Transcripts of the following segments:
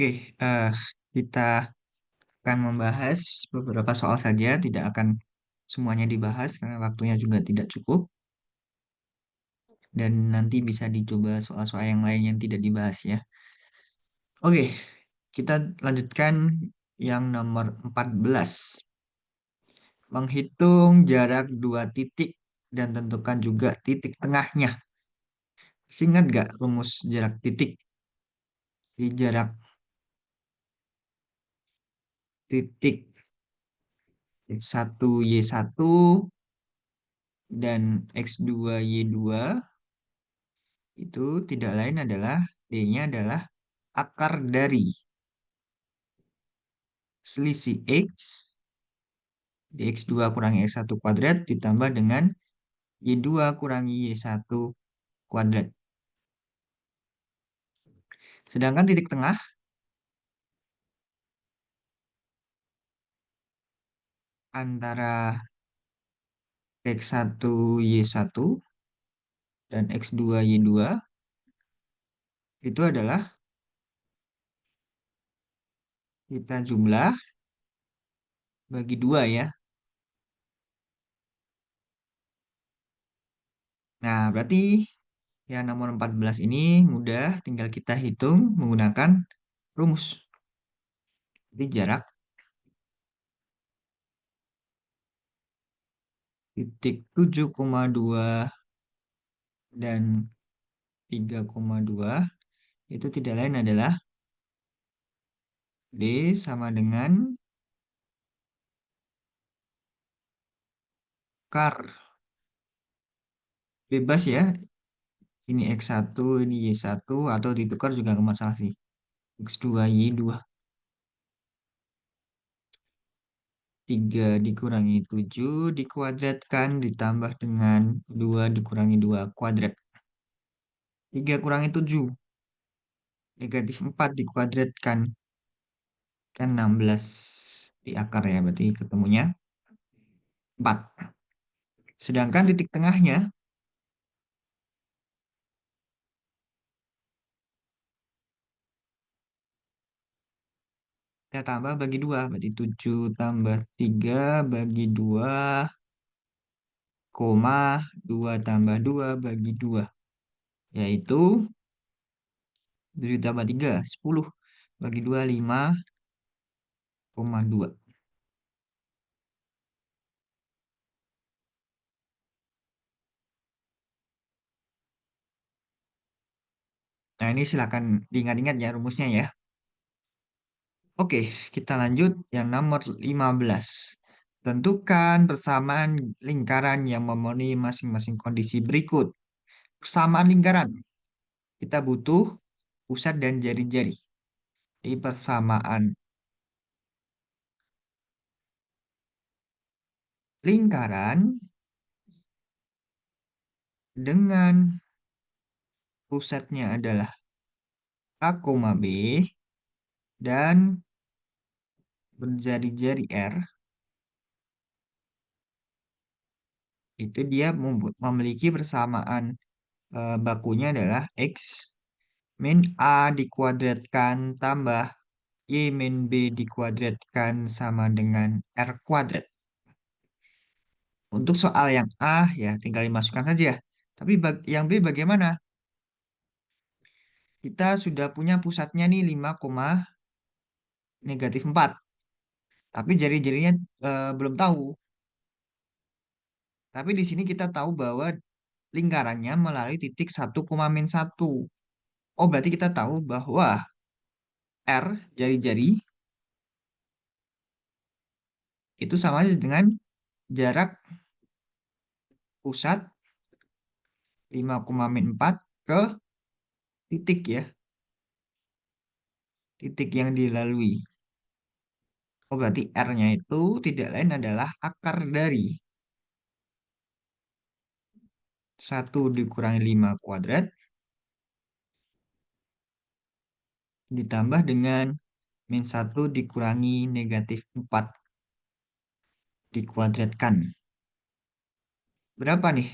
Oke, eh, kita akan membahas beberapa soal saja, tidak akan semuanya dibahas karena waktunya juga tidak cukup. Dan nanti bisa dicoba soal-soal yang lain yang tidak dibahas ya. Oke, kita lanjutkan yang nomor 14. Menghitung jarak dua titik dan tentukan juga titik tengahnya. Ingat gak rumus jarak titik? Di jarak titik X1 Y1 dan X2 Y2 itu tidak lain adalah D-nya adalah akar dari selisih X dx2 kurangi x1 kuadrat ditambah dengan y2 kurangi y1 kuadrat. Sedangkan titik tengah antara x1 y1 dan x2 y2 itu adalah kita jumlah bagi dua ya. Nah, berarti yang nomor 14 ini mudah, tinggal kita hitung menggunakan rumus. Jadi jarak titik 7,2 dan 3,2 itu tidak lain adalah D sama dengan akar bebas ya. Ini X1, ini Y1 atau ditukar juga nggak masalah sih. X2, Y2. 3 dikurangi 7 dikuadratkan ditambah dengan 2 dikurangi 2 kuadrat. 3 kurangi 7. Negatif 4 dikuadratkan. Kan 16 di akar ya. Berarti ketemunya 4. Sedangkan titik tengahnya kita tambah bagi 2. Berarti 7 tambah 3 bagi 2, koma 2 tambah 2 bagi 2. Yaitu 7 tambah 3, 10. Bagi 2, 5,2. Nah, ini silakan diingat-ingat ya rumusnya ya. Oke, kita lanjut yang nomor 15. Tentukan persamaan lingkaran yang memenuhi masing-masing kondisi berikut. Persamaan lingkaran. Kita butuh pusat dan jari-jari. Di persamaan lingkaran dengan pusatnya adalah A, B dan berjari-jari R, itu dia memiliki persamaan bakunya adalah X min A dikuadratkan tambah Y min B dikuadratkan sama dengan R kuadrat. Untuk soal yang A ya tinggal dimasukkan saja. Tapi yang B bagaimana? Kita sudah punya pusatnya nih 5,-4. Tapi jari-jarinya belum tahu. Tapi di sini kita tahu bahwa lingkarannya melalui titik 1,-1. Oh, berarti kita tahu bahwa R, jari-jari, itu sama aja dengan jarak pusat 5,-4 ke titik ya. Titik yang dilalui. Oh, berarti R-nya itu tidak lain adalah akar dari 1 dikurangi 5 kuadrat ditambah dengan min 1 dikurangi negatif 4 dikuadratkan. Berapa nih?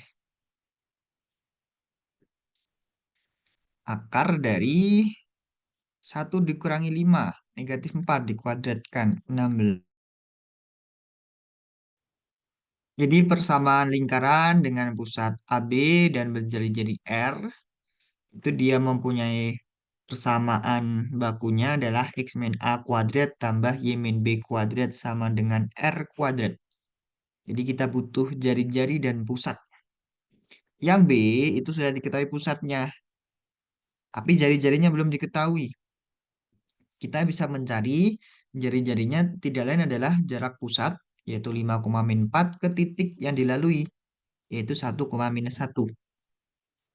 Akar dari Satu dikurangi 5 negatif 4 dikuadratkan 16. Jadi persamaan lingkaran dengan pusat AB dan berjari-jari R, itu dia mempunyai persamaan bakunya adalah X min A kuadrat tambah Y min B kuadrat sama dengan R kuadrat. Jadi kita butuh jari-jari dan pusat. Yang B itu sudah diketahui pusatnya, tapi jari-jarinya belum diketahui. Kita bisa mencari jari-jarinya tidak lain adalah jarak pusat, yaitu 5,4 ke titik yang dilalui, yaitu 1,-1.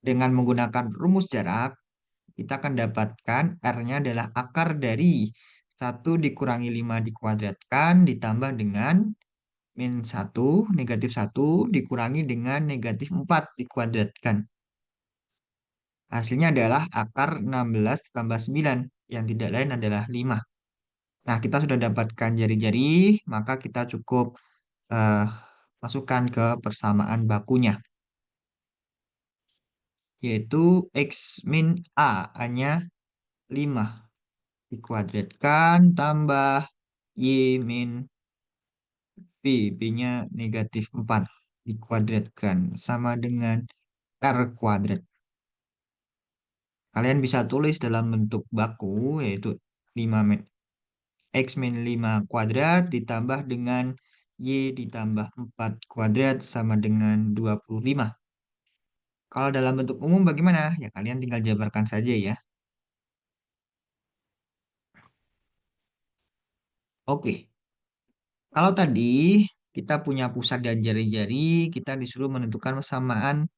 Dengan menggunakan rumus jarak, kita akan dapatkan R-nya adalah akar dari 1 - 5 dikuadratkan ditambah dengan -1, -1 dikurangi dengan -4 dikuadratkan. Hasilnya adalah akar 16 tambah 9, yang tidak lain adalah 5. Nah, kita sudah dapatkan jari-jari, maka kita cukup eh, masukkan ke persamaan bakunya, yaitu X min A, A-nya 5, dikuadratkan tambah Y min B, B-nya -4, dikuadratkan sama dengan R kuadrat. Kalian bisa tulis dalam bentuk baku, yaitu 5 min X min 5 kuadrat ditambah dengan Y ditambah 4 kuadrat sama dengan 25. Kalau dalam bentuk umum bagaimana? Ya kalian tinggal jabarkan saja ya. Oke, kalau tadi kita punya pusat dan jari-jari, kita disuruh menentukan persamaan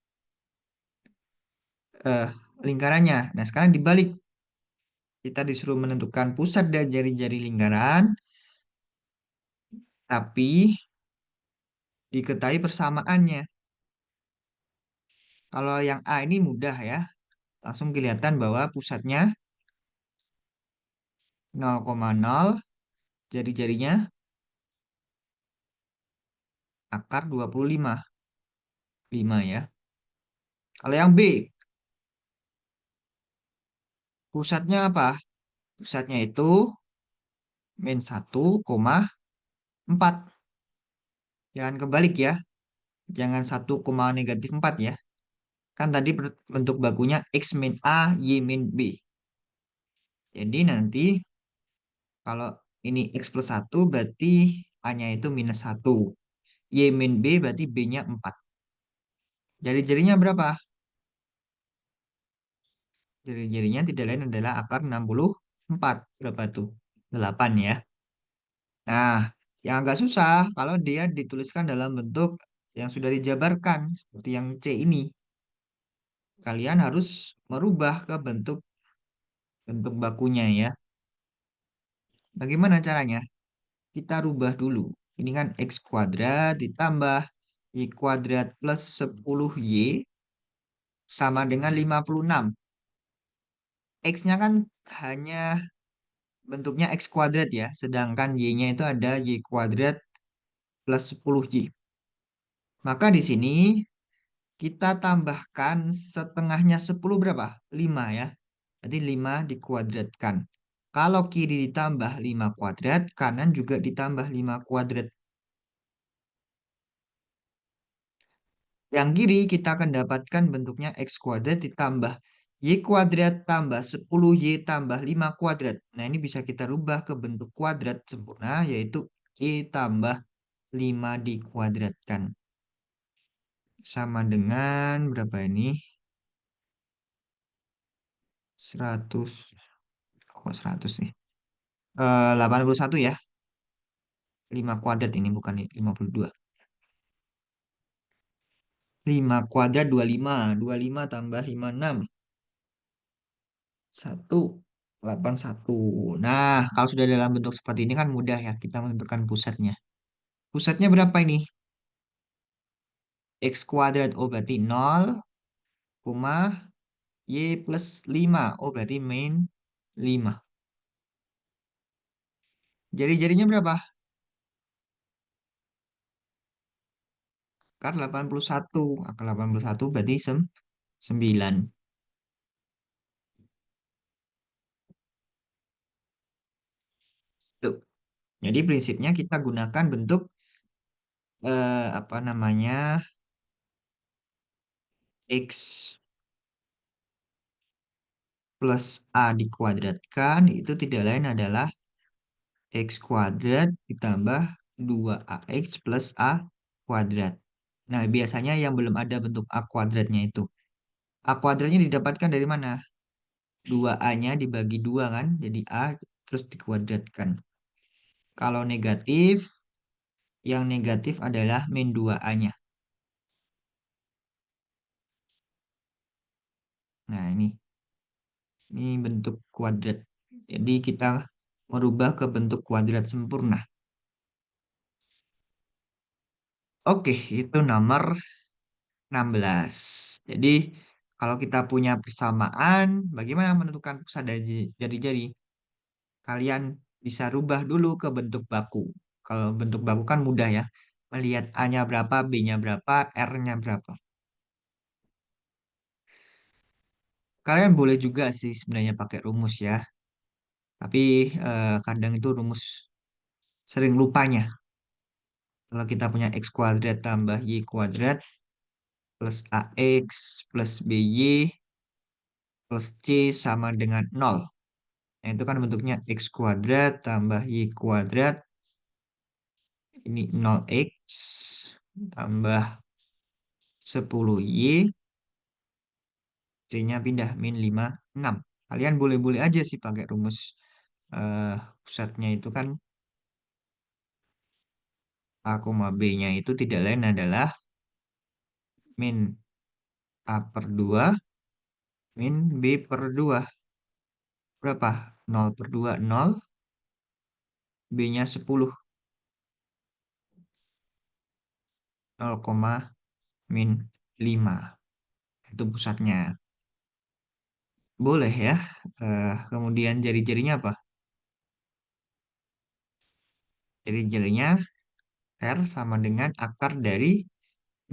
eh, lingkarannya. Nah, sekarang dibalik. Kita disuruh menentukan pusat dan jari-jari lingkaran, tapi diketahui persamaannya. Kalau yang A ini mudah ya, langsung kelihatan bahwa pusatnya 0,0, jari-jarinya akar 25, 5 ya. Kalau yang B, pusatnya apa? Pusatnya itu -1,4. Jangan kebalik ya, jangan 1, -4 ya. Kan tadi bentuk bakunya X min A, Y min B. Jadi nanti kalau ini X plus 1 berarti A-nya itu -1. Y min B berarti B-nya 4. Jari-jarinya berapa? Jari-jarinya tidak lain adalah akar 64. Berapa tuh? 8 ya. Nah, yang agak susah kalau dia dituliskan dalam bentuk yang sudah dijabarkan, seperti yang C ini. Kalian harus merubah ke bentuk bentuk bakunya ya. Bagaimana caranya? Kita rubah dulu. Ini kan X kuadrat ditambah Y kuadrat plus 10Y sama dengan 56. X-nya kan hanya bentuknya X kuadrat ya, sedangkan Y-nya itu ada Y kuadrat plus 10Y. Maka di sini kita tambahkan setengahnya 10 berapa? 5 ya. Jadi 5 dikuadratkan. Kalau kiri ditambah 5 kuadrat, kanan juga ditambah 5 kuadrat. Yang kiri kita akan dapatkan bentuknya X kuadrat ditambah Y kuadrat tambah 10Y tambah 5 kuadrat. Nah ini bisa kita rubah ke bentuk kuadrat sempurna, yaitu Y tambah 5 dikuadratkan. Sama dengan berapa ini? 100. Kok 100 nih? 81 ya. 5 kuadrat ini bukan 52. 5 kuadrat 25. 25 tambah 56. 181. Nah, kalau sudah dalam bentuk seperti ini kan mudah ya kita menentukan pusatnya. Pusatnya berapa ini? X kuadrat, oh berarti 0, koma, Y plus 5, oh berarti min 5. Jari-jarinya berapa? Akar 81. Akar 81 berarti 9. Tuh. Jadi prinsipnya kita gunakan bentuk apa namanya x plus a dikuadratkan itu tidak lain adalah x kuadrat ditambah 2ax plus a kuadrat. Nah, biasanya yang belum ada bentuk a kuadratnya itu. A kuadratnya didapatkan dari mana? 2a-nya dibagi 2 kan, jadi a terus dikuadratkan. Kalau negatif, yang negatif adalah min 2a-nya. Nah, ini bentuk kuadrat. Jadi kita merubah ke bentuk kuadrat sempurna. Oke, itu nomor 16. Jadi, kalau kita punya persamaan, bagaimana menentukan pusat dari jari-jari? Kalian bisa rubah dulu ke bentuk baku. Kalau bentuk baku kan mudah ya. Melihat A-nya berapa, B-nya berapa, R-nya berapa. Kalian boleh juga sih sebenarnya pakai rumus ya. Tapi kadang itu rumus sering lupanya. Kalau kita punya X kuadrat tambah Y kuadrat plus AX plus BY plus C sama dengan 0. Nah, itu kan bentuknya X kuadrat tambah Y kuadrat. Ini 0X tambah 10Y. C-nya pindah min 5, 6. Kalian boleh-boleh aja sih pakai rumus eh, pusatnya itu kan A, B-nya itu tidak lain adalah min A per 2 min B per 2. Berapa? 0 per 2, 0. B-nya 10. 0, min 5. Itu pusatnya. Boleh ya. Kemudian jari-jarinya apa? Jari-jarinya R sama dengan akar dari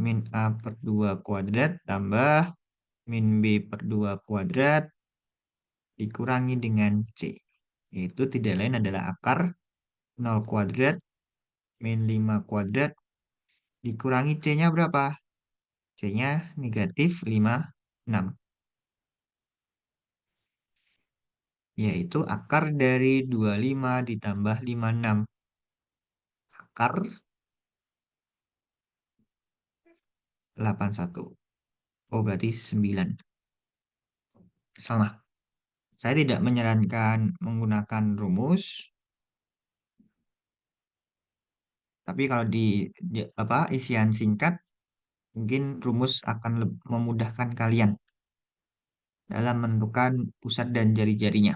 min A per 2 kuadrat tambah min B per 2 kuadrat dikurangi dengan C. Itu tidak lain adalah akar 0 kuadrat min 5 kuadrat dikurangi C-nya berapa? C-nya negatif 5, 6. Yaitu akar dari 25 ditambah 56. Akar 81. Oh, berarti 9. Sama. Saya tidak menyarankan menggunakan rumus, tapi kalau apa isian singkat, mungkin rumus akan memudahkan kalian dalam menentukan pusat dan jari-jarinya.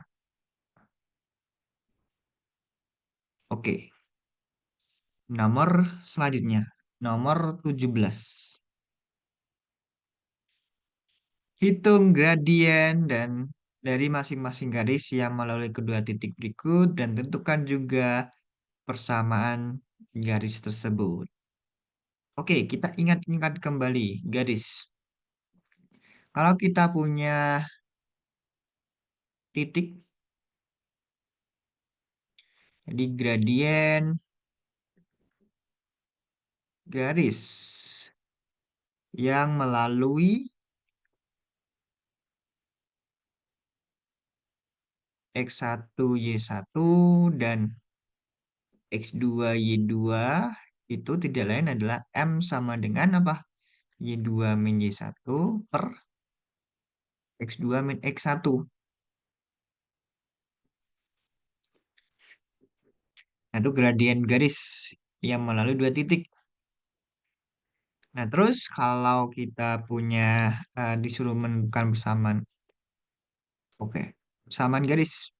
Oke, nomor selanjutnya, nomor 17. Hitung gradien dan dari masing-masing garis yang melalui kedua titik berikut dan tentukan juga persamaan garis tersebut. Oke, kita ingat-ingat kembali garis. Kalau kita punya titik, jadi gradien garis yang melalui X1, Y1 dan X2, Y2 itu tidak lain adalah M sama dengan apa? Y2 min Y1 per X2 min X1. Nah, itu gradien garis yang melalui dua titik. Nah, terus kalau kita punya disuruh menentukan persamaan, oke, persamaan garis,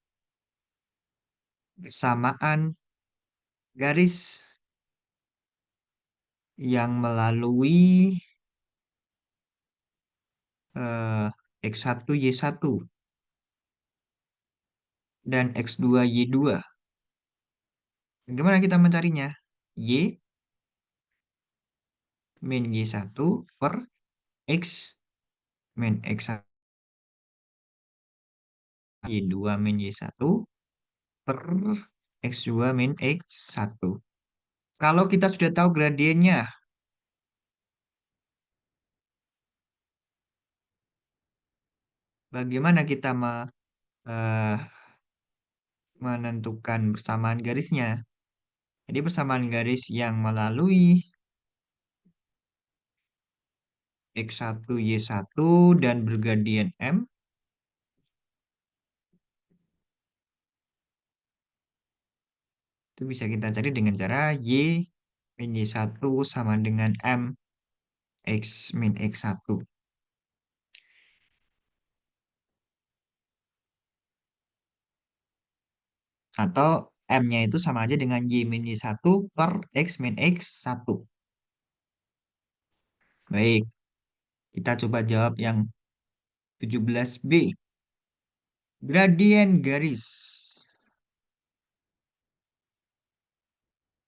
persamaan garis yang melalui eh, X1, Y1 dan X2, Y2. Bagaimana kita mencarinya? Y min Y1 per X min X1, Y2 min Y1 per X2 min X1. Kalau kita sudah tahu gradiennya, bagaimana kita eh, menentukan persamaan garisnya? Jadi persamaan garis yang melalui X1, Y1 dan bergradien M itu bisa kita cari dengan cara Y min Y1 sama dengan M X min X1. Atau M-nya itu sama aja dengan Y min Y1 per X min X1. Baik, kita coba jawab yang 17B. Gradien garis.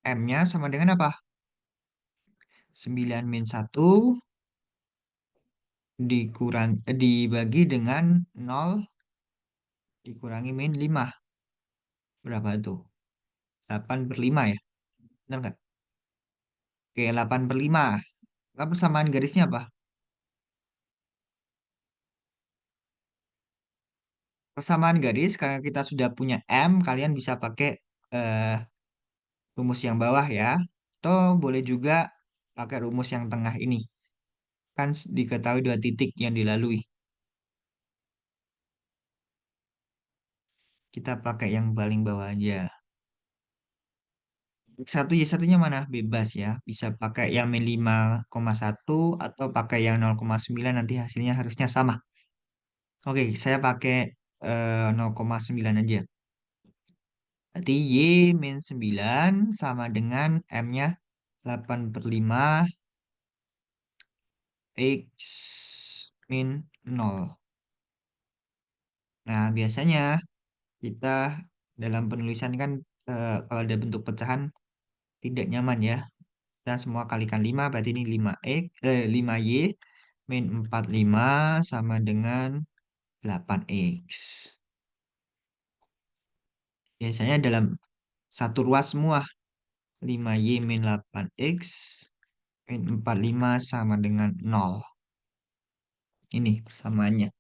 M-nya sama dengan apa? 9 min 1 dibagi dengan 0 dikurangi min 5. Berapa itu? 8/5 ya? Benar nggak? Oke, 8/5. Lalu persamaan garisnya apa? Persamaan garis, karena kita sudah punya M, kalian bisa pakai eh, rumus yang bawah ya. Atau boleh juga pakai rumus yang tengah ini. Kan diketahui dua titik yang dilalui. Kita pakai yang paling bawah aja. X1 Y1-nya mana? Bebas ya. Bisa pakai yang min 5,1 atau pakai yang 0,9 nanti hasilnya harusnya sama. Oke, saya pakai 0,9 aja. Berarti Y min 9 sama dengan M-nya 8/5 X min 0. Nah, biasanya kita dalam penulisan kan kalau ada bentuk pecahan tidak nyaman ya. Kita semua kalikan 5 berarti ini 5Y min 45 sama dengan 8X. Biasanya dalam satu ruas semua 5Y min 8X min 45 sama dengan 0. Ini persamaannya.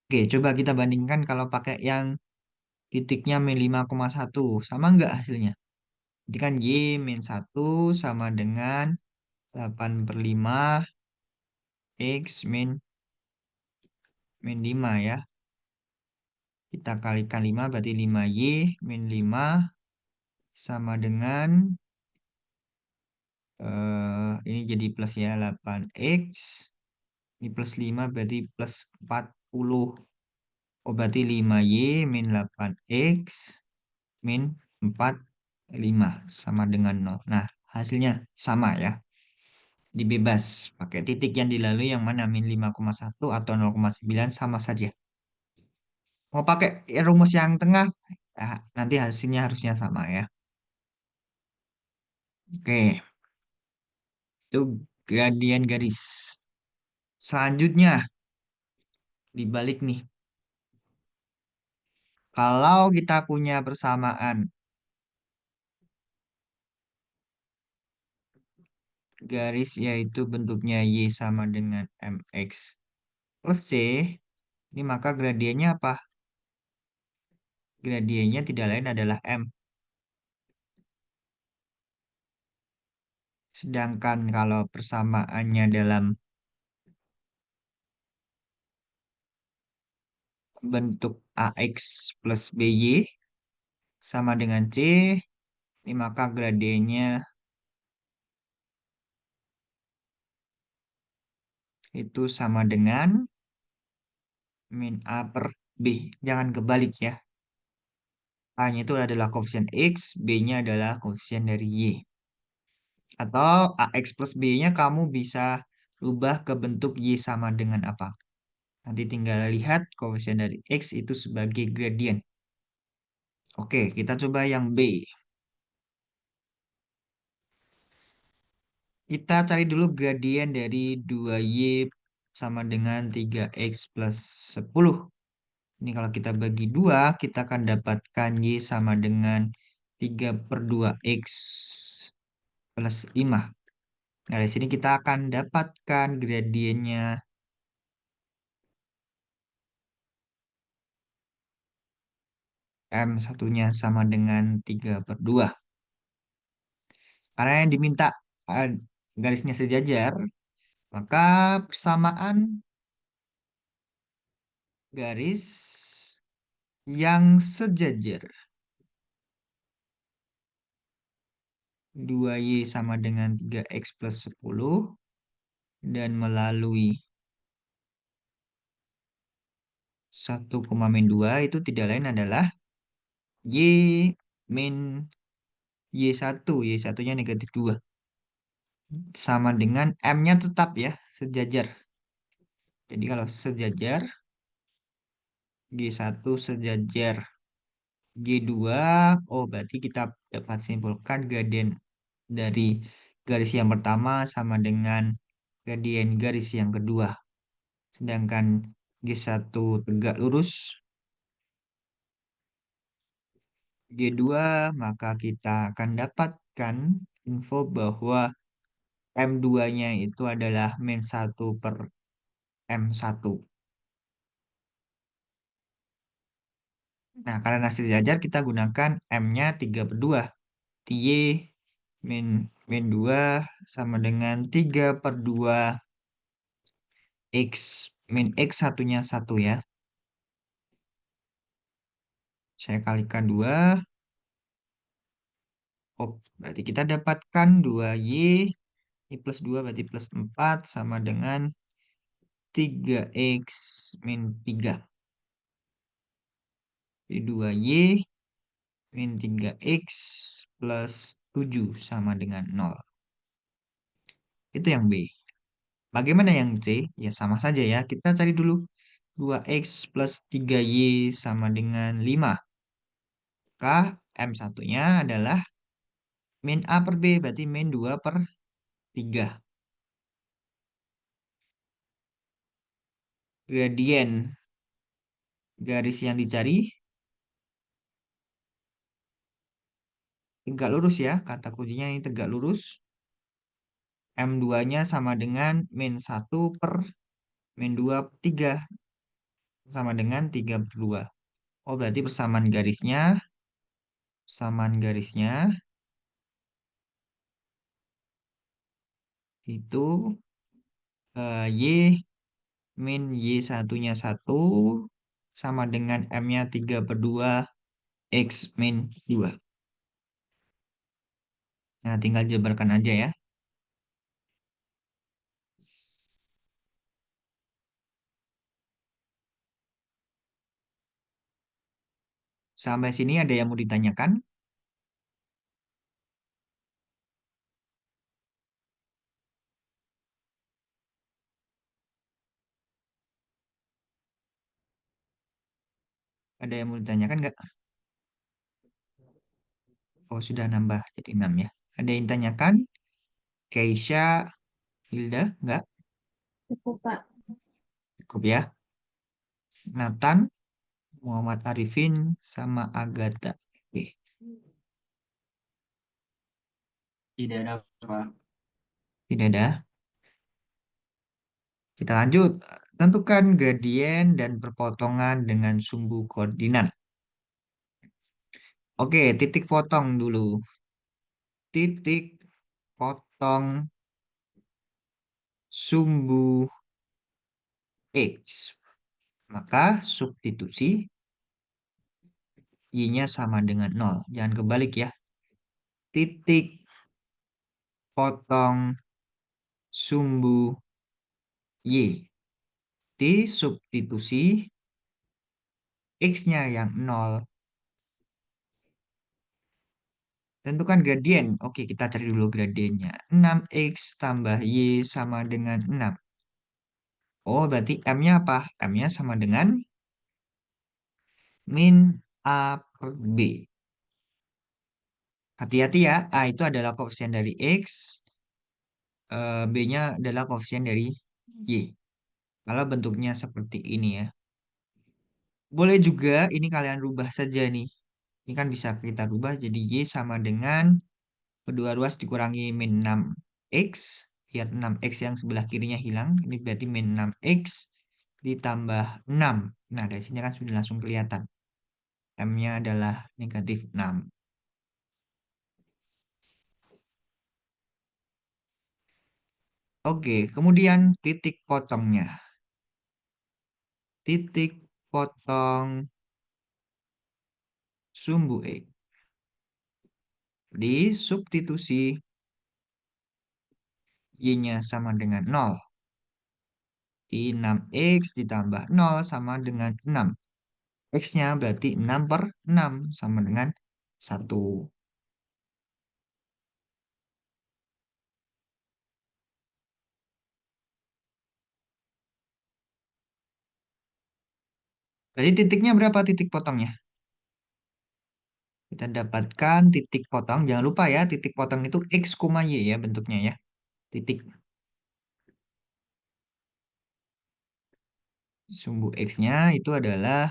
Oke, coba kita bandingkan kalau pakai yang titiknya min 5,1. Sama nggak hasilnya? Jadi kan Y min 1 sama dengan 8/5 X min 5 ya. Kita kalikan 5 berarti 5Y min 5 sama dengan ini jadi plus ya 8X. Ini plus 5 berarti plus 40. Oh berarti 5Y min 8X min 45 sama dengan 0. Nah hasilnya sama ya. Dibebas pakai titik yang dilalui yang mana min 5,1 atau 0,9 sama saja. Mau pakai rumus yang tengah, nanti hasilnya harusnya sama ya. Oke, itu gradien garis. Selanjutnya, dibalik nih. Kalau kita punya persamaan garis yaitu bentuknya Y sama dengan MX plus C, ini maka gradiennya apa? Gradiennya tidak lain adalah M. Sedangkan kalau persamaannya dalam bentuk AX plus BY sama dengan C, ini maka gradiennya itu sama dengan min A per B. Jangan kebalik ya. A-nya itu adalah koefisien X, B-nya adalah koefisien dari Y. Atau AX plus B-nya kamu bisa rubah ke bentuk Y sama dengan apa. Nanti tinggal lihat koefisien dari X itu sebagai gradien. Oke, kita coba yang B. Kita cari dulu gradien dari 2Y sama dengan 3x plus 10. Ini kalau kita bagi 2, kita akan dapatkan Y sama dengan 3 per 2x plus 5. Nah, dari sini kita akan dapatkan gradiennya M satunya sama dengan 3 per 2. Karena yang diminta eh, garisnya sejajar, maka persamaan garis yang sejajar 2Y sama dengan 3x plus 10 dan melalui 1,-2 itu tidak lain adalah Y min Y1. Y1-nya negatif 2. Sama dengan M-nya tetap ya, sejajar. Jadi kalau sejajar, G1 sejajar G2, oh berarti kita dapat simpulkan gradien dari garis yang pertama sama dengan gradien garis yang kedua. Sedangkan G1 tegak lurus, G2, maka kita akan dapatkan info bahwa M2-nya itu adalah min 1 per M1. Nah, karena sejajar kita gunakan M-nya 3 per 2. Y min, min 2 sama dengan 3 per 2 X min X satunya 1 ya. Saya kalikan 2. Oh, berarti kita dapatkan 2Y. Ini plus 2 berarti plus 4 sama dengan 3X min 3. Jadi 2Y min 3X plus 7 sama dengan 0. Itu yang B. Bagaimana yang C? Ya sama saja ya. Kita cari dulu 2X plus 3Y sama dengan 5. Maka M satunya adalah min A per B. Berarti min 2 per 3. Gradien garis yang dicari tegak lurus ya. Kata kuncinya ini tegak lurus. M2-nya sama dengan min 1 per min 2 per 3. Sama dengan 3 per 2. Oh berarti persamaan garisnya itu Y min Y satunya 1 sama dengan M-nya 3 per 2 X min 2. Nah, tinggal jabarkan aja ya. Sampai sini ada yang mau ditanyakan? Ada yang mau ditanyakan nggak? Oh, sudah nambah jadi 6 ya. Ada yang tanyakan? Keisha, Hilda, nggak? Cukup, Pak. Cukup ya. Nathan, Muhammad Arifin, sama Agatha. Oke, Tidak ada apa. tidak ada. Kita lanjut. Tentukan gradien dan perpotongan dengan sumbu koordinat. Oke, titik potong dulu. Titik potong sumbu X. Maka substitusi Y-nya sama dengan 0. Jangan kebalik ya. Titik potong sumbu Y. Disubstitusi X-nya yang 0. Tentukan gradien. Oke, kita cari dulu gradiennya. 6X tambah Y sama dengan 6. Oh, berarti M-nya apa? M-nya sama dengan min A per B. Hati-hati ya, A itu adalah koefisien dari X, B-nya adalah koefisien dari Y. Kalau bentuknya seperti ini ya. Boleh juga ini kalian rubah saja nih. Ini kan bisa kita rubah jadi Y sama dengan kedua ruas dikurangi min 6X. Biar 6X yang sebelah kirinya hilang. Ini berarti min 6X ditambah 6. Nah, dari sini kan sudah langsung kelihatan. M-nya adalah negatif 6. Oke, kemudian titik potongnya. Titik potong sumbu X. Di substitusi Y-nya sama dengan 0. Di 6X ditambah 0 sama dengan 6. X-nya berarti 6 per 6 sama dengan 1. Jadi titiknya berapa titik potongnya? Kita dapatkan titik potong. Jangan lupa ya, titik potong itu X, Y ya bentuknya ya. Titik sumbu X-nya itu adalah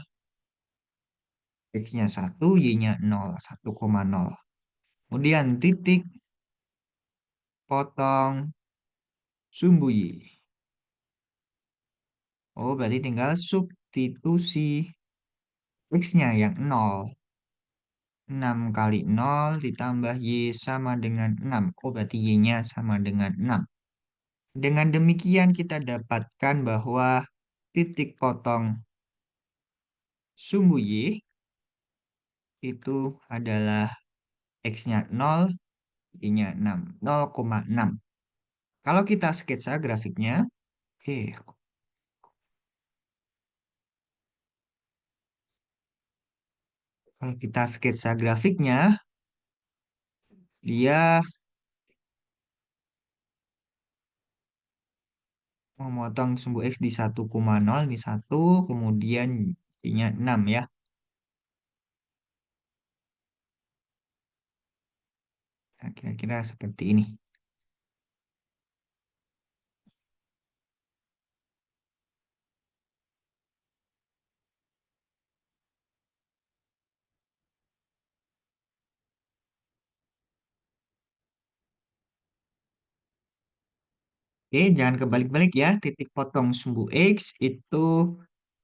X-nya 1, Y-nya 0, 1,0. Kemudian titik potong sumbu Y. Oh, berarti tinggal substitusi X-nya yang 0. 6 kali 0 ditambah Y sama dengan 6. Oh, berarti Y-nya sama dengan 6. Dengan demikian kita dapatkan bahwa titik potong sumbu Y itu adalah X-nya 0, Y-nya 6. 0,6. Kalau kita sketsa grafiknya, eh, kalau kita sketsa grafiknya, dia memotong sumbu X di 1,0, ini 1, kemudian Y-nya 6 ya. Nah, kira-kira seperti ini. Oke, jangan kebalik-balik ya. Titik potong sumbu X itu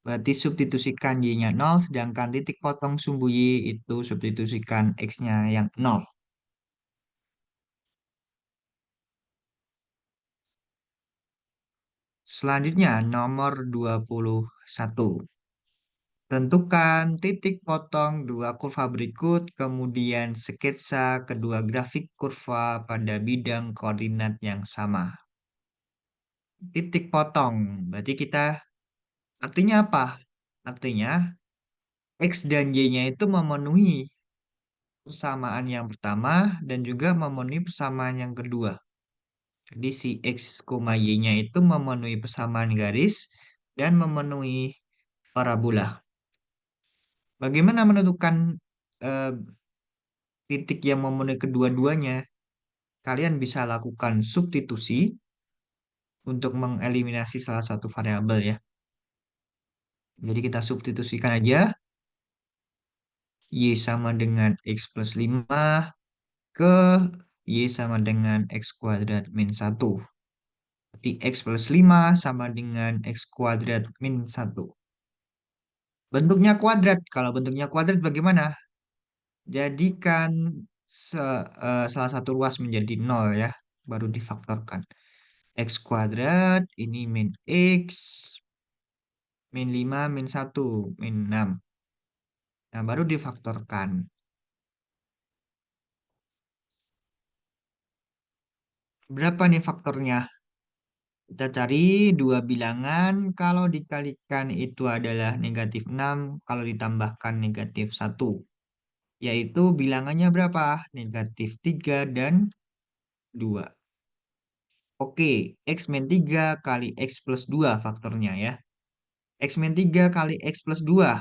berarti substitusikan Y-nya 0, sedangkan titik potong sumbu Y itu substitusikan X-nya yang 0. Selanjutnya, nomor 21. Tentukan titik potong dua kurva berikut, kemudian sketsa kedua grafik kurva pada bidang koordinat yang sama. Titik potong, berarti kita artinya apa? Artinya X dan Y-nya itu memenuhi persamaan yang pertama dan juga memenuhi persamaan yang kedua. Jadi si X, Y-nya itu memenuhi persamaan garis dan memenuhi parabola. Bagaimana menentukan eh, titik yang memenuhi kedua-duanya? Kalian bisa lakukan substitusi untuk mengeliminasi salah satu variabel ya. Jadi kita substitusikan aja Y sama dengan X plus 5 ke Y sama dengan X kuadrat min 1. Berarti X plus 5 sama dengan X kuadrat min 1. Bentuknya kuadrat. Kalau bentuknya kuadrat bagaimana? Jadikan salah satu ruas menjadi 0 ya. Baru difaktorkan. X kuadrat ini min X min 5 min 1 min 6. Nah, baru difaktorkan. Berapa nih faktornya? Kita cari dua bilangan. Kalau dikalikan itu adalah negatif 6. Kalau ditambahkan negatif 1. Yaitu bilangannya berapa? Negatif 3 dan 2. Oke, X min 3 kali X plus 2 faktornya ya. X min 3 kali X plus 2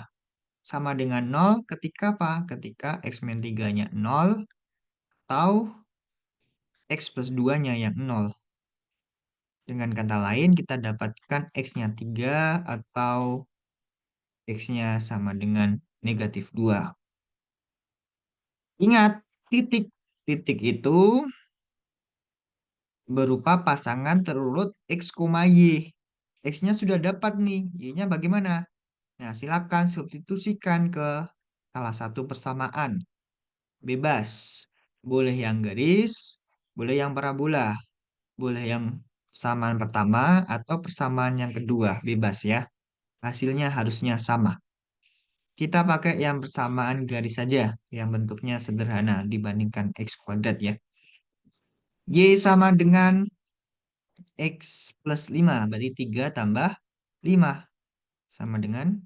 sama dengan 0 ketika apa? Ketika X min 3-nya 0 atau X plus 2-nya yang 0. Dengan kata lain, kita dapatkan X-nya 3 atau X-nya sama dengan negatif 2. Ingat, titik. Titik itu berupa pasangan terurut X, Y. X-nya sudah dapat nih, Y-nya bagaimana? Nah, silakan substitusikan ke salah satu persamaan. Bebas. Boleh yang garis, boleh yang parabola, boleh yang persamaan pertama atau persamaan yang kedua. Bebas ya. Hasilnya harusnya sama. Kita pakai yang persamaan garis saja, yang bentuknya sederhana dibandingkan X kuadrat ya. Y sama dengan X plus 5, berarti 3 tambah 5 sama dengan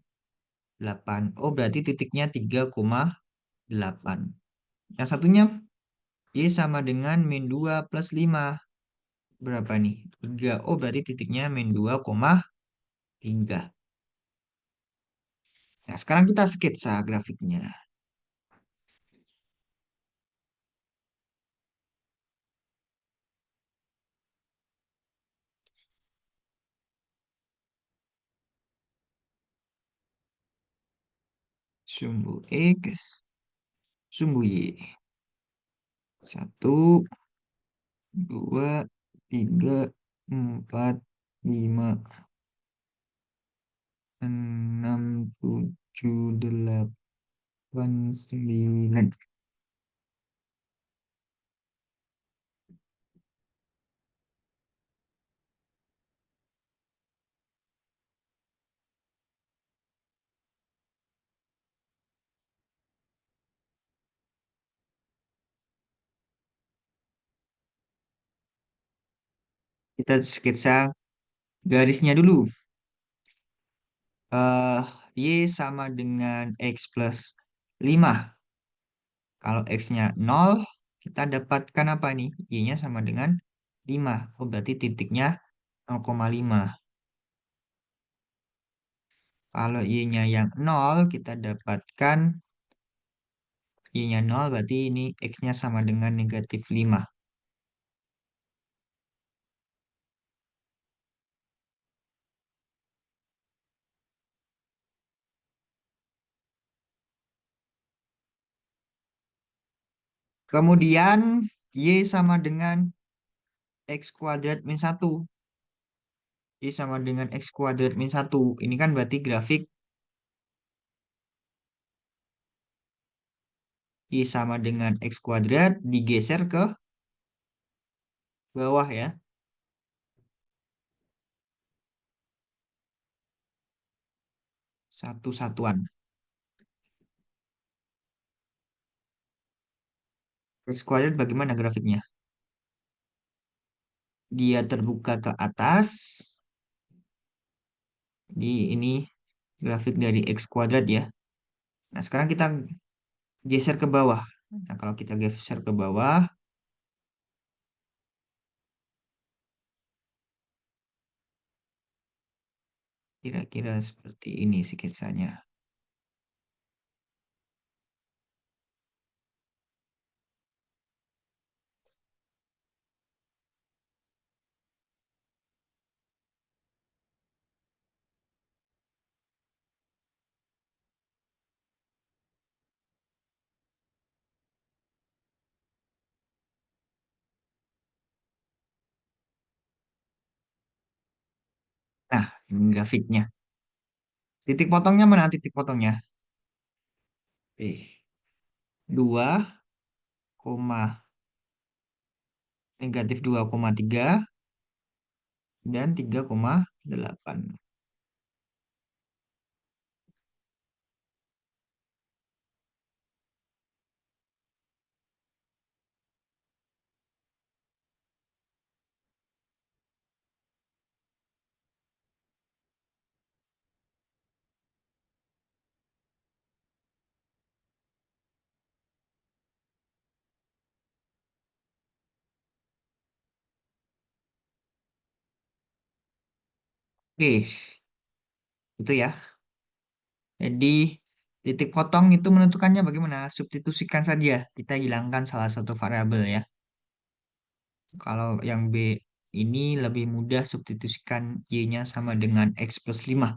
8. Oh, berarti titiknya 3,8. Yang satunya, Y sama dengan min 2 plus 5. Berapa nih? 3. Oh, berarti titiknya min 2,3. Nah, sekarang kita sketsa grafiknya. Sumbu X, sumbu Y. 1, 2, 3, 4, 5, 6, 7, 8, 9. Kita sketsa garisnya dulu. eh Y sama dengan X plus 5. Kalau X-nya 0, kita dapatkan apa nih? Y-nya sama dengan 5. Oh, berarti titiknya 0,5. Kalau Y-nya yang 0, kita dapatkan Y-nya 0, berarti ini X-nya sama dengan negatif 5. Kemudian Y sama dengan X kuadrat min 1. Y sama dengan X kuadrat min 1. Ini kan berarti grafik Y sama dengan X kuadrat digeser ke bawah ya. Satu satuan. X kuadrat bagaimana grafiknya? Dia terbuka ke atas. Di ini grafik dari X kuadrat ya. Nah, sekarang kita geser ke bawah. Nah, kalau kita geser ke bawah, kira-kira seperti ini sketsanya. Nah, ini grafiknya. Titik potongnya mana titik potongnya? Dua koma negatif 2,3 dan 3,8. Oke, itu ya. Jadi titik potong itu menentukannya bagaimana? Substitusikan saja. Kita hilangkan salah satu variabel ya. Kalau yang B ini lebih mudah substitusikan Y-nya sama dengan X plus 5.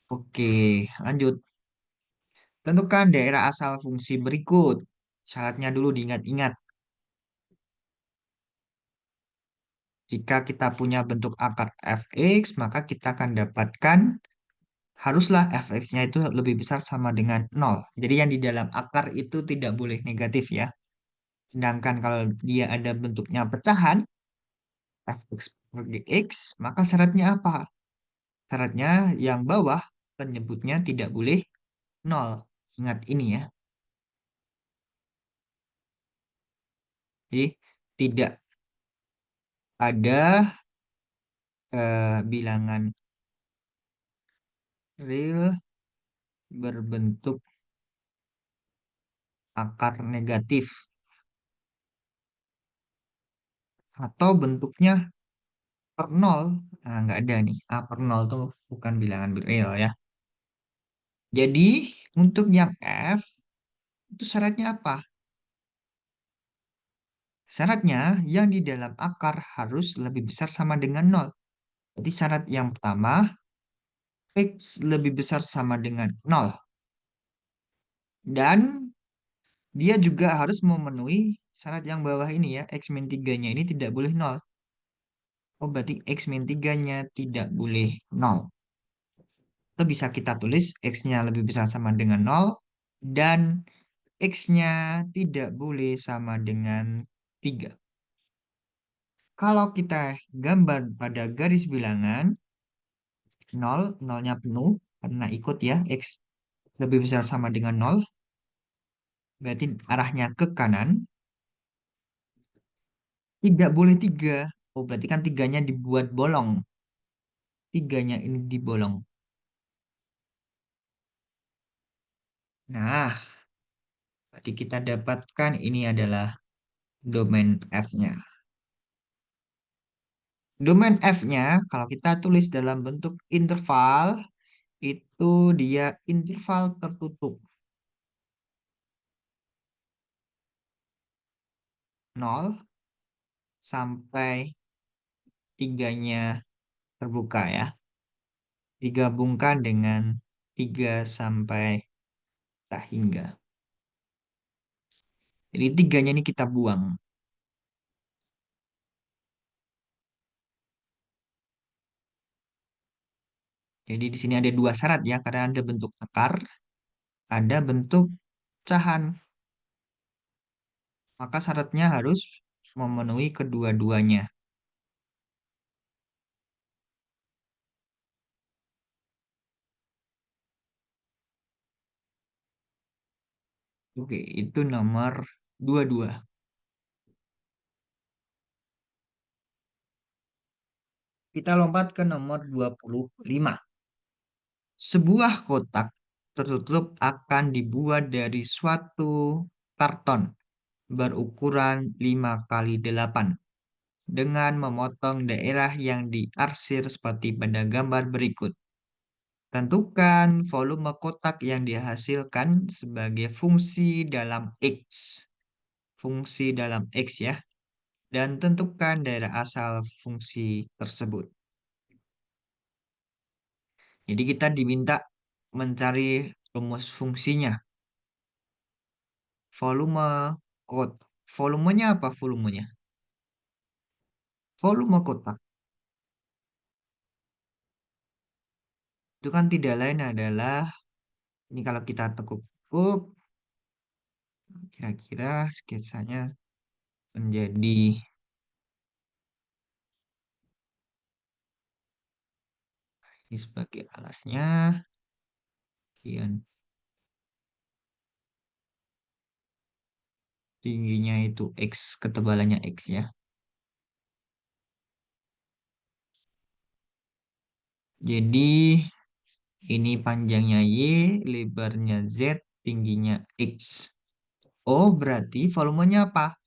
Oke, lanjut. Tentukan daerah asal fungsi berikut. Syaratnya dulu diingat-ingat. Jika kita punya bentuk akar fx, maka kita akan dapatkan haruslah fx-nya itu lebih besar sama dengan nol. Jadi yang di dalam akar itu tidak boleh negatif ya. Sedangkan kalau dia ada bentuknya pecahan, fx per dx, maka syaratnya apa? Syaratnya yang bawah penyebutnya tidak boleh nol. Ingat ini ya. Jadi tidak ada bilangan real berbentuk akar negatif atau bentuknya per nol. Nah, nggak ada nih. A per nol tuh bukan bilangan real ya. Jadi untuk yang F itu syaratnya apa? Syaratnya yang di dalam akar harus lebih besar sama dengan nol. Jadi syarat yang pertama, X lebih besar sama dengan nol. Dan dia juga harus memenuhi syarat yang bawah ini ya. X min 3-nya ini tidak boleh nol. Oh, berarti X min 3-nya tidak boleh nol. Itu bisa kita tulis X-nya lebih besar sama dengan nol. Dan X-nya tidak boleh sama dengan 3. Kalau kita gambar pada garis bilangan, nolnya penuh karena ikut ya, X lebih besar sama dengan nol, berarti arahnya ke kanan, tidak boleh 3. Oh, berarti kan tiganya dibuat bolong. Tiganya ini dibolong. Nah, berarti kita dapatkan ini adalah domain F-nya. Domain F-nya, kalau kita tulis dalam bentuk interval, itu dia interval tertutup. Nol sampai tiganya terbuka ya. Digabungkan dengan 3 sampai tak hingga. Jadi tiganya ini kita buang. Jadi di sini ada dua syarat ya, karena ada bentuk akar, ada bentuk pecahan. Maka syaratnya harus memenuhi kedua-duanya. Oke, itu nomor 22. Kita lompat ke nomor 25. Sebuah kotak tertutup akan dibuat dari suatu karton berukuran 5 kali 8 dengan memotong daerah yang diarsir seperti pada gambar berikut. Tentukan volume kotak yang dihasilkan sebagai fungsi dalam X. Fungsi dalam X ya. Dan tentukan daerah asal fungsi tersebut. Jadi kita diminta mencari rumus fungsinya. Volume kot. Volumenya apa volumenya? Volume kotak. Itu kan tidak lain adalah, ini kalau kita tekuk-tekuk, kira-kira sketsanya menjadi ini sebagai alasnya. Kemudian tingginya itu X, ketebalannya X ya. Jadi ini panjangnya Y, lebarnya Z, tingginya X. Oh, berarti volumenya apa?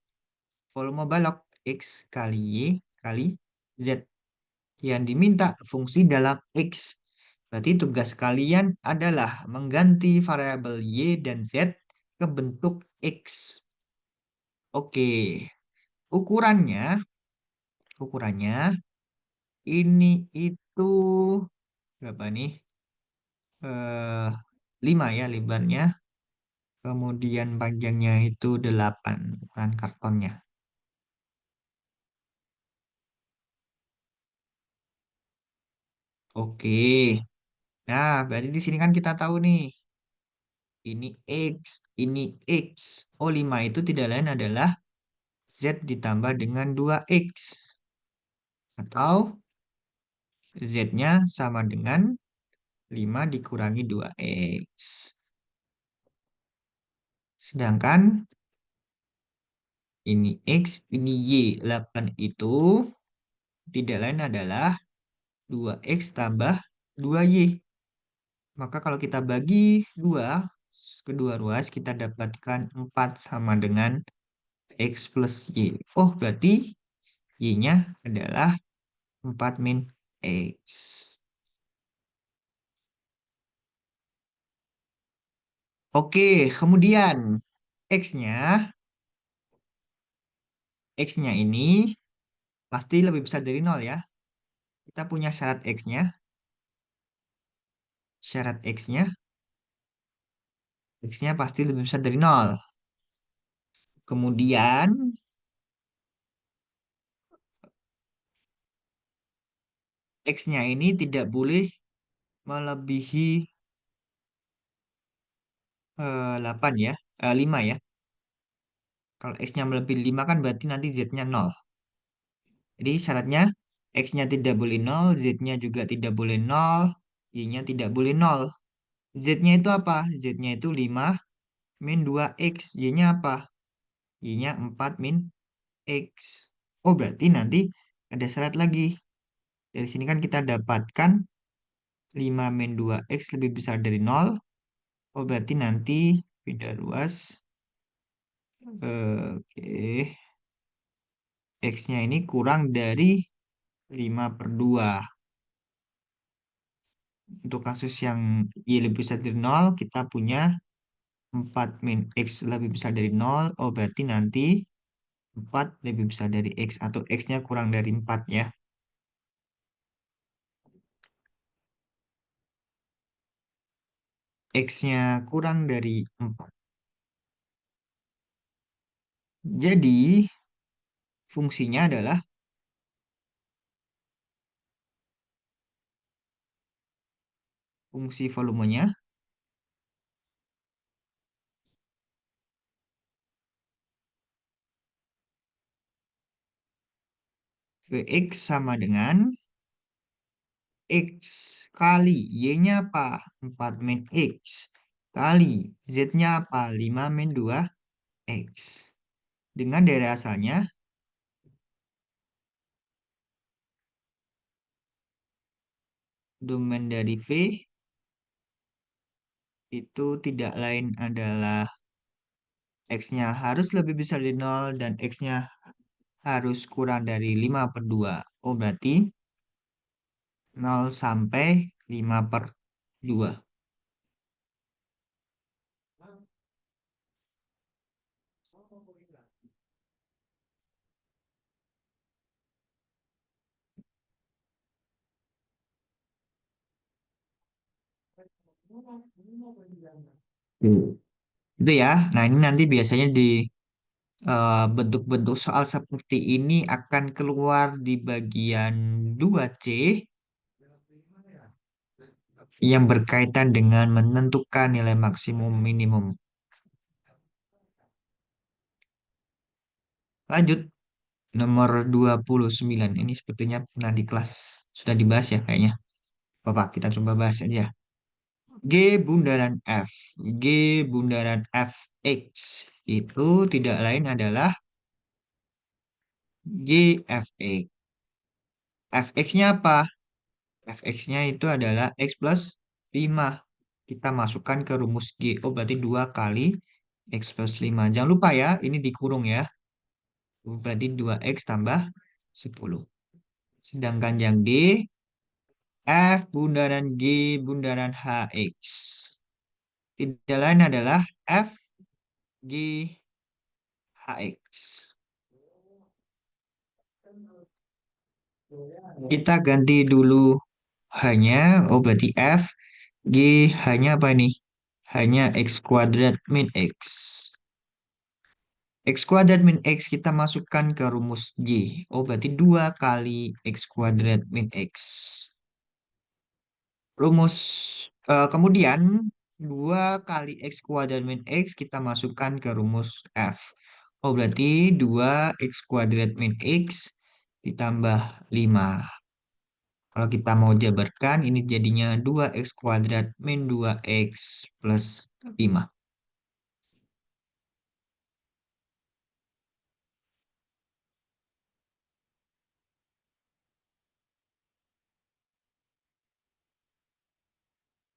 Volume balok X kali Y kali Z. Yang diminta fungsi dalam X. Berarti tugas kalian adalah mengganti variabel Y dan Z ke bentuk X. Oke, ukurannya, ukurannya ini itu berapa nih? Eh, 5 ya lebarnya. Kemudian panjangnya itu 8 ukuran kartonnya. Oke. Nah, berarti di sini kan kita tahu nih, ini X, ini X. Oh, 5 itu tidak lain adalah Z ditambah dengan 2X. Atau Z-nya sama dengan 5 dikurangi 2X. Sedangkan ini X, ini Y. 8 itu tidak lain adalah 2X tambah 2Y. Maka kalau kita bagi 2, kedua ruas kita dapatkan 4 sama dengan X plus Y. Oh, berarti Y-nya adalah 4 min X. Oke, kemudian X-nya, X-nya ini pasti lebih besar dari nol ya. Kita punya syarat X-nya. Syarat X-nya, X-nya pasti lebih besar dari nol. Kemudian X-nya ini tidak boleh melebihi 8 ya, 5 ya. Kalau X-nya melebihi 5 kan berarti nanti Z-nya nol. Jadi syaratnya X-nya tidak boleh nol, Z-nya juga tidak boleh nol, Y-nya tidak boleh nol. Z-nya itu apa? Z-nya itu 5 min 2X. Y-nya apa? Y-nya 4 min X. Oh, berarti nanti ada syarat lagi. Dari sini kan kita dapatkan 5 min 2X lebih besar dari nol. Oh, berarti nanti beda ruas. Oke. X-nya ini kurang dari 5/2. Untuk kasus yang Y lebih besar dari nol, kita punya 4 min X lebih besar dari nol. Oh, berarti nanti 4 lebih besar dari X atau X-nya kurang dari 4 ya. X-nya kurang dari 4. Jadi, fungsinya adalah fungsi volumenya Vx sama dengan X kali Y-nya apa? 4 min X kali Z-nya apa? 5 min 2X. Dengan dari asalnya, domain dari V itu tidak lain adalah X-nya harus lebih besar dari nol dan X-nya harus kurang dari 5/2. Oh, berarti 0 sampai 5/2. Itu ya. Nah, ini nanti biasanya di bentuk-bentuk soal seperti ini akan keluar di bagian 2C yang berkaitan dengan menentukan nilai maksimum minimum. Lanjut, nomor 29. Ini sepertinya pernah di kelas sudah dibahas ya kayaknya. Bapak, kita coba bahas aja. G bundaran F. G bundaran Fx itu tidak lain adalah GFX. Fx-nya apa? Fx-nya itu adalah X plus 5. Kita masukkan ke rumus G. Oh, berarti 2 kali X plus 5. Jangan lupa ya, ini dikurung ya. Berarti 2X tambah 10. Sedangkan yang D, F bundaran G bundaran HX. Tidak lain adalah F, G, HX. Kita ganti dulu hanya, oh berarti F, G hanya apa nih? Hanya X kuadrat min X. X kuadrat min X kita masukkan ke rumus G. Oh berarti 2 kali X kuadrat min X. Rumus kemudian 2 kali X kuadrat min X kita masukkan ke rumus F. Oh berarti 2 X kuadrat min X ditambah 5. Kalau kita mau jabarkan, ini jadinya 2x kuadrat min 2x plus 5.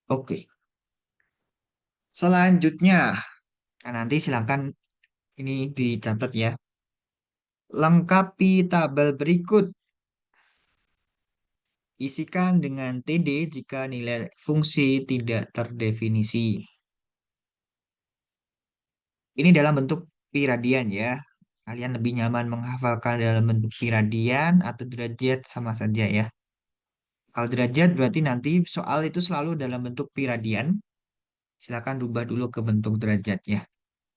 Oke, selanjutnya. Nah, nanti silakan ini dicatat ya. Lengkapi tabel berikut. Isikan dengan TD jika nilai fungsi tidak terdefinisi. Ini dalam bentuk piradian ya. Kalian lebih nyaman menghafalkan dalam bentuk piradian atau derajat sama saja ya. Kalau derajat berarti nanti soal itu selalu dalam bentuk piradian. Silakan rubah dulu ke bentuk derajat ya.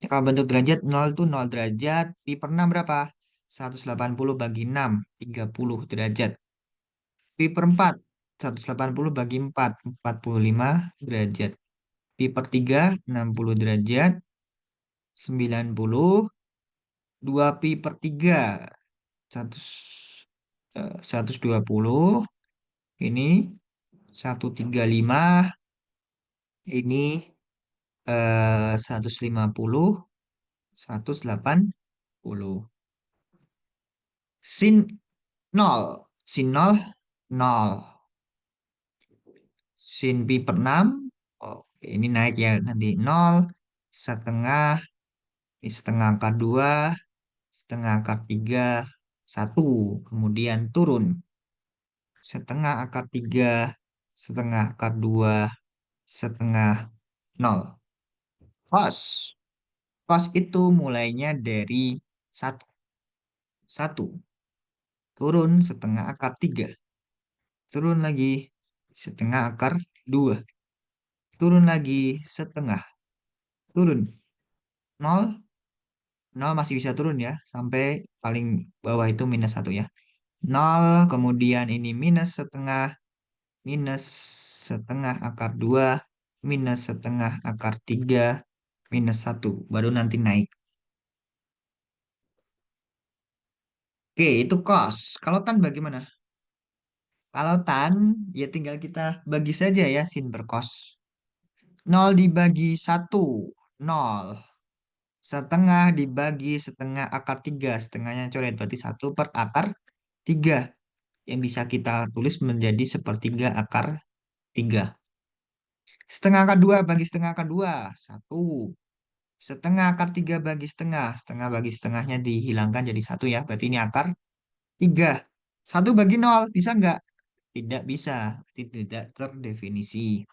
Ya, kalau bentuk derajat 0 itu 0 derajat. Pi per 6 berapa? 180 bagi 6, 30 derajat. Pi per 4, 180 bagi 4, 45 derajat. Pi per 3, 60 derajat, 90. 2 pi per 3, 100, 120. Ini 135. Ini 150, 180. Sin nol. Sin nol, nol. Sin pi per 6. Oh, ini naik ya nanti. Nol, setengah, ini setengah akar 2, setengah akar 3, 1. Kemudian turun. Setengah akar 3, setengah akar 2, setengah nol. Cos. Cos itu mulainya dari 1. 1. Turun setengah akar 3. Turun lagi setengah akar 2. Turun lagi setengah. Turun. Nol. Nol masih bisa turun ya. Sampai paling bawah itu minus 1 ya. Nol. Kemudian ini minus setengah. Minus setengah akar 2. Minus setengah akar 3. Minus 1. Baru nanti naik. Oke, itu cos. Kalau tan bagaimana? Kalau tan, ya tinggal kita bagi saja ya sin per cos. 0 dibagi 1, 0. Setengah dibagi setengah akar 3. Setengahnya coret, berarti 1/akar 3. Yang bisa kita tulis menjadi sepertiga akar 3. Setengah akar 2 bagi setengah akar 2. 1. Setengah akar 3 bagi setengah. Setengah bagi setengahnya dihilangkan jadi 1 ya. Berarti ini akar 3. 1 bagi 0. Bisa nggak? Tidak bisa. Berarti tidak terdefinisi.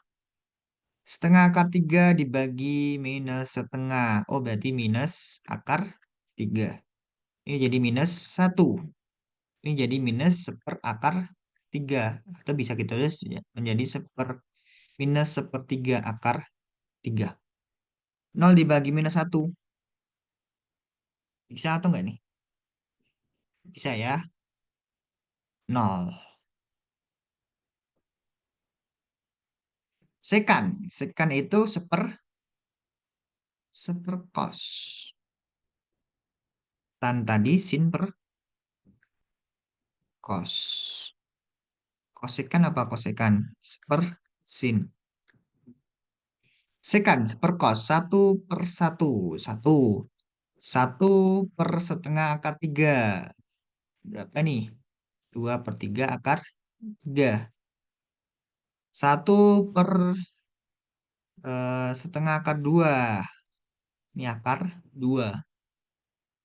Setengah akar 3 dibagi minus setengah. Oh, berarti minus akar 3. Ini jadi minus 1. Ini jadi minus seperakar 3. Atau bisa kita tulis ya, menjadi minus sepertiga akar 3. 0 dibagi minus 1. Bisa atau enggak nih? Bisa ya. 0. Sekan. Sekan itu seperkos. Tan tadi sin per kos. Kosekan apa kosekan? Seper sin. Sekan seperkos. 1/1. 1. 1/setengah akar 3. Berapa nih? 2/3 akar 3. 1/setengah akar 2. Ini akar 2.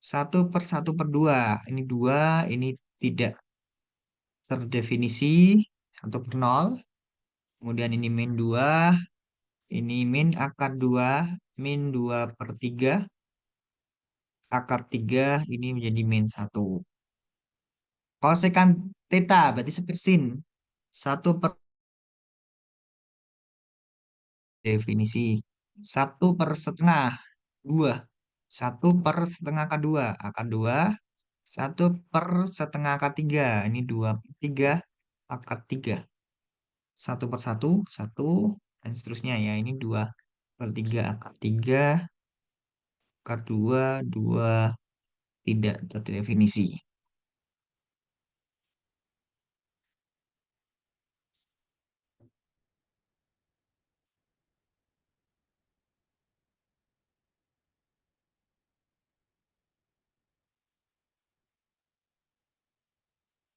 1/1/2. Ini 2. Ini tidak terdefinisi. 1/0. Kemudian ini min 2. Ini min akar 2. Min 2/3. Akar 3 ini menjadi min 1. Kosekan theta berarti sepersin. Satu per definisi. Satu per setengah. Dua. Satu per setengah akar dua. Akar dua. Satu per setengah akar tiga. Ini dua per tiga. Akar tiga. Satu per satu. Satu. Dan seterusnya ya. Ini dua per tiga. Akar tiga. Akar dua. Dua. Tidak terdefinisi.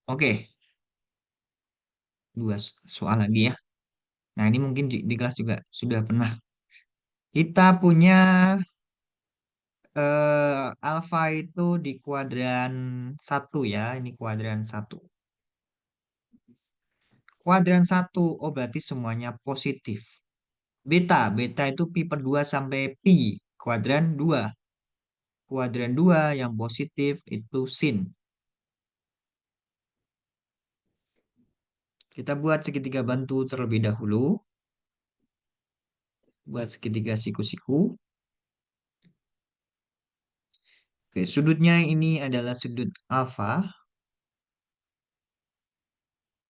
Oke. Dua soal lagi ya. Nah, ini mungkin di kelas juga sudah pernah. Kita punya alfa itu di kuadran satu ya. Ini kuadran satu. Kuadran satu, oh berarti semuanya positif. Beta, beta itu pi per 2 sampai pi. Kuadran 2. Kuadran 2 yang positif itu sin. Kita buat segitiga bantu terlebih dahulu. Buat segitiga siku-siku. Oke, sudutnya ini adalah sudut alfa.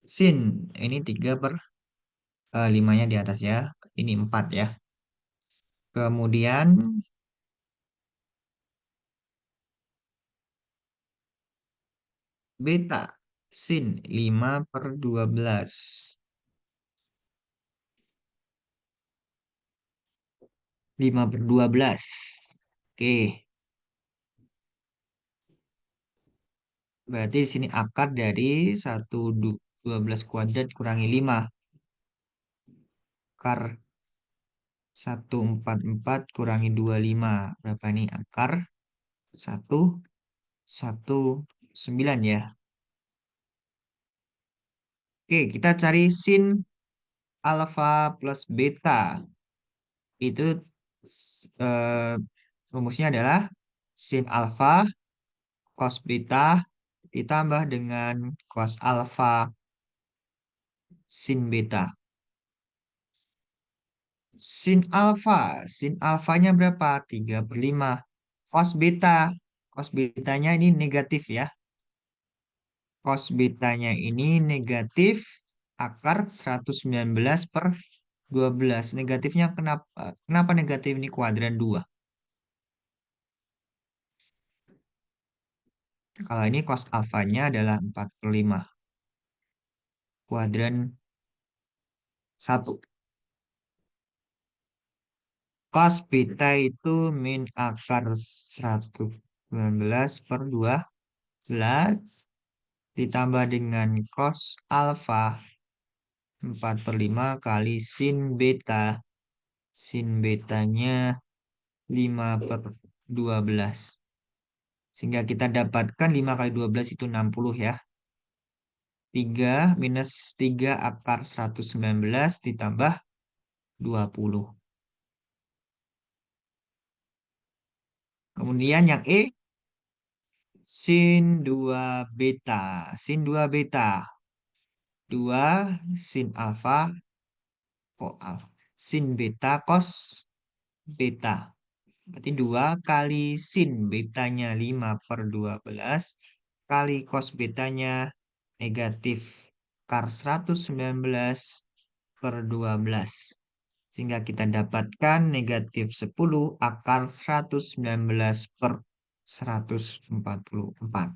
Sin, ini 3 per 5-nya di atas ya. Ini 4 ya. Kemudian beta sin 5 per 12. 5 per 12. Oke, berarti di sini akar dari 12 kuadrat kurangi 5. Akar 144 kurangi 25. Berapa ini akar? 119 ya. Oke, kita cari sin alfa plus beta. Itu rumusnya adalah sin alfa cos beta ditambah dengan cos alfa sin beta. Sin alfanya berapa? 3 per 5. Cos beta, cos betanya ini negatif ya. Cos betanya ini negatif akar 119 per 12. Negatifnya kenapa? Kenapa negatif ini kuadran 2? Kalau ini cos alfanya adalah 4 per 5. Kuadran 1. Cos beta itu min akar 119 per 12 ditambah dengan cos alfa 4 per 5 kali sin beta. Sin betanya 5 per 12. Sehingga kita dapatkan 5 kali 12 itu 60 ya. 3 minus 3 akar 119 ditambah 20. Kemudian yang E, sin 2 beta. Sin 2 beta. 2 sin alfa, kok alfa. Sin beta cos beta. Berarti 2 kali sin betanya 5 per 12 kali cos betanya negatif akar 119 per 12. Sehingga kita dapatkan negatif 10 akar 119 per 144.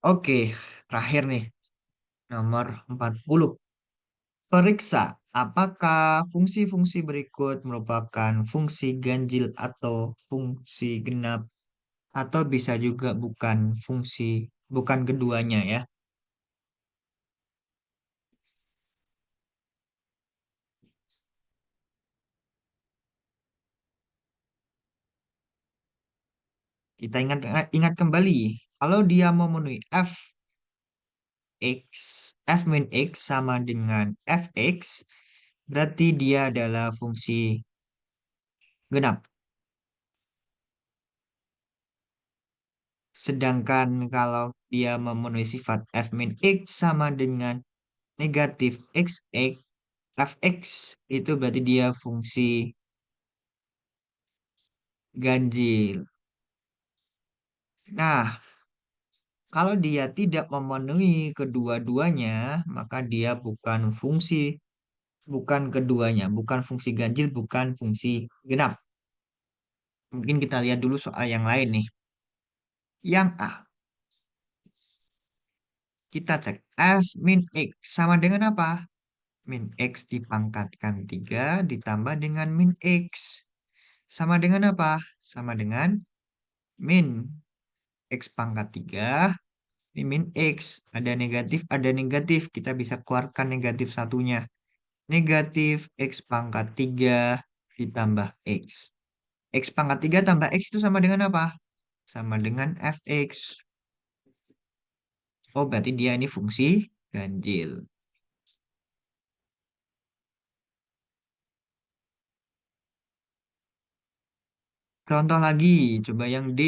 Oke, terakhir nih. Nomor 40. Periksa apakah fungsi-fungsi berikut merupakan fungsi ganjil atau fungsi genap atau bisa juga bukan keduanya ya. Kita ingat kembali kalau dia memenuhi f min x sama dengan fx berarti dia adalah fungsi genap. Sedangkan kalau dia memenuhi sifat f min x sama dengan negatif x, fx itu berarti dia fungsi ganjil. Nah, kalau dia tidak memenuhi kedua-duanya, maka dia bukan fungsi, bukan keduanya, bukan fungsi ganjil, bukan fungsi genap. Mungkin kita lihat dulu soal yang lain nih. Yang A, kita cek f min x sama dengan apa? Min x dipangkatkan 3 ditambah dengan min x. Sama dengan apa? Sama dengan min x pangkat 3 ini min x. Ada negatif. Kita bisa keluarkan negatif satunya. Negatif x pangkat 3 ditambah x. X pangkat 3 tambah x itu sama dengan apa? Sama dengan fx. Oh, berarti dia ini fungsi ganjil. Contoh lagi, coba yang D.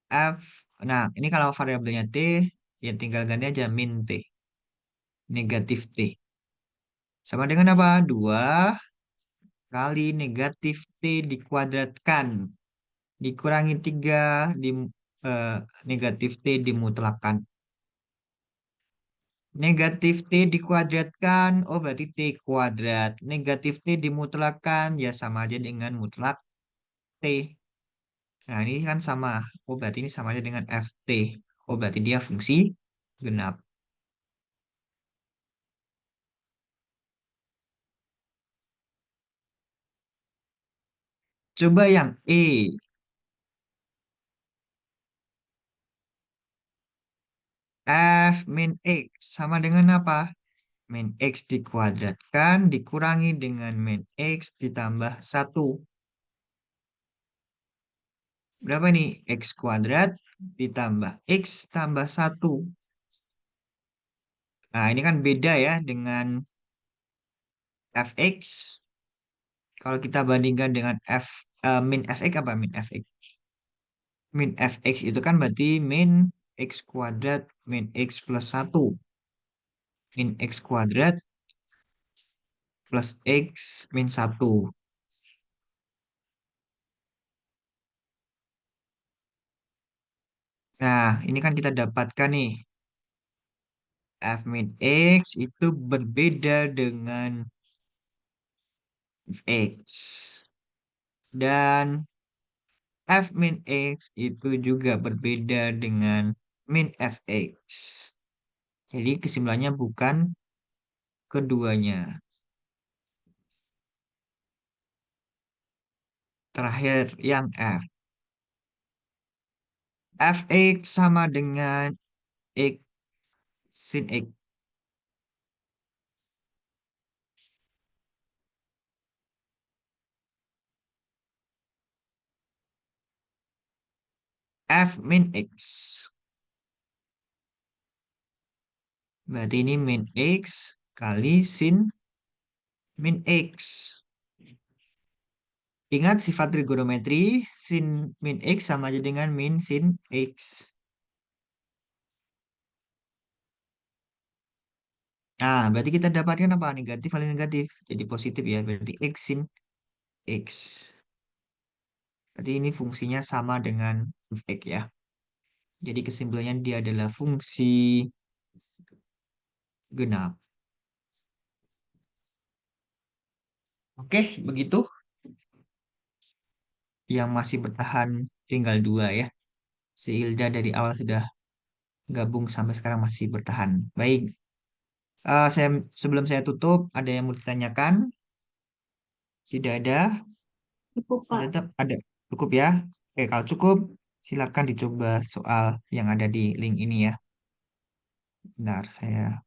F. Nah, ini kalau variabelnya T, ya tinggal ganti aja min T. Negatif T. Sama dengan apa? 2 kali negatif T dikuadratkan. Dikurangi 3 di eh, negatif T dimutlakan. Negatif T dikuadratkan, oh berarti T kuadrat. Negatif T dimutlakan, ya sama aja dengan mutlak T. Nah, ini kan sama. Oh, berarti ini sama aja dengan FT. Oh, berarti dia fungsi genap. Coba yang E. F min X sama dengan apa? Min X dikuadratkan dikurangi dengan min X ditambah 1. Berapa nih? X kuadrat ditambah X tambah 1. Nah, ini kan beda ya dengan Fx. Kalau kita bandingkan dengan min Fx apa min Fx? Min Fx itu kan berarti min X kuadrat min X plus 1. Min X kuadrat plus X min 1. Nah, ini kan kita dapatkan nih. F min X itu berbeda dengan X. Dan F min X itu juga berbeda dengan min Fx. Jadi kesimpulannya bukan keduanya. Terakhir yang F. Fx sama dengan X sin X. F min X. Berarti ini min X kali sin min X. Ingat sifat trigonometri, sin min X sama aja dengan min sin X. Nah, berarti kita dapatkan apa? Negatif kali negatif. Jadi positif ya. Berarti X sin X. Berarti ini fungsinya sama dengan f(x) ya. Jadi kesimpulannya dia adalah fungsi genap. Oke, begitu. Yang masih bertahan tinggal dua ya. Si Hilda dari awal sudah gabung sampai sekarang masih bertahan. Baik, sebelum saya tutup, ada yang mau ditanyakan? Tidak ada. Cukup, Pak. Ada. Cukup ya. Oke, kalau cukup, silakan dicoba soal yang ada di link ini ya. Bentar, saya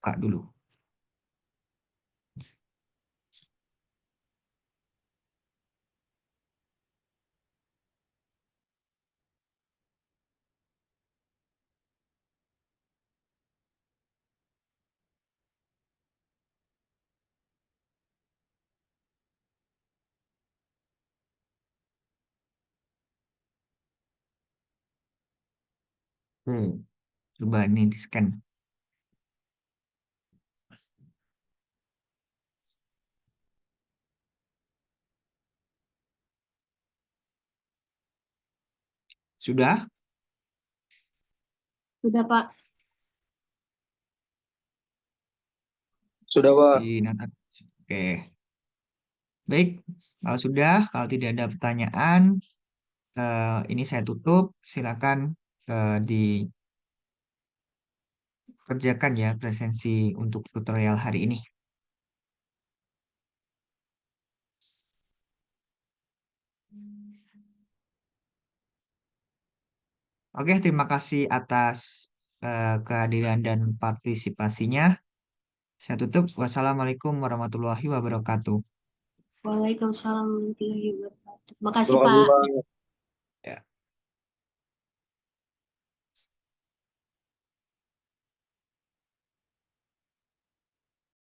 buka dulu. Coba ini di scan. Sudah? Sudah, Pak. Sudah, Pak. Di Oke. Baik, kalau sudah, kalau tidak ada pertanyaan, ini saya tutup. Silakan dikerjakan ya presensi untuk tutorial hari ini. Oke, terima kasih atas kehadiran dan partisipasinya. Saya tutup. Wassalamualaikum warahmatullahi wabarakatuh. Waalaikumsalam warahmatullahi wabarakatuh. Makasih, Terima kasih, Pak. Pak.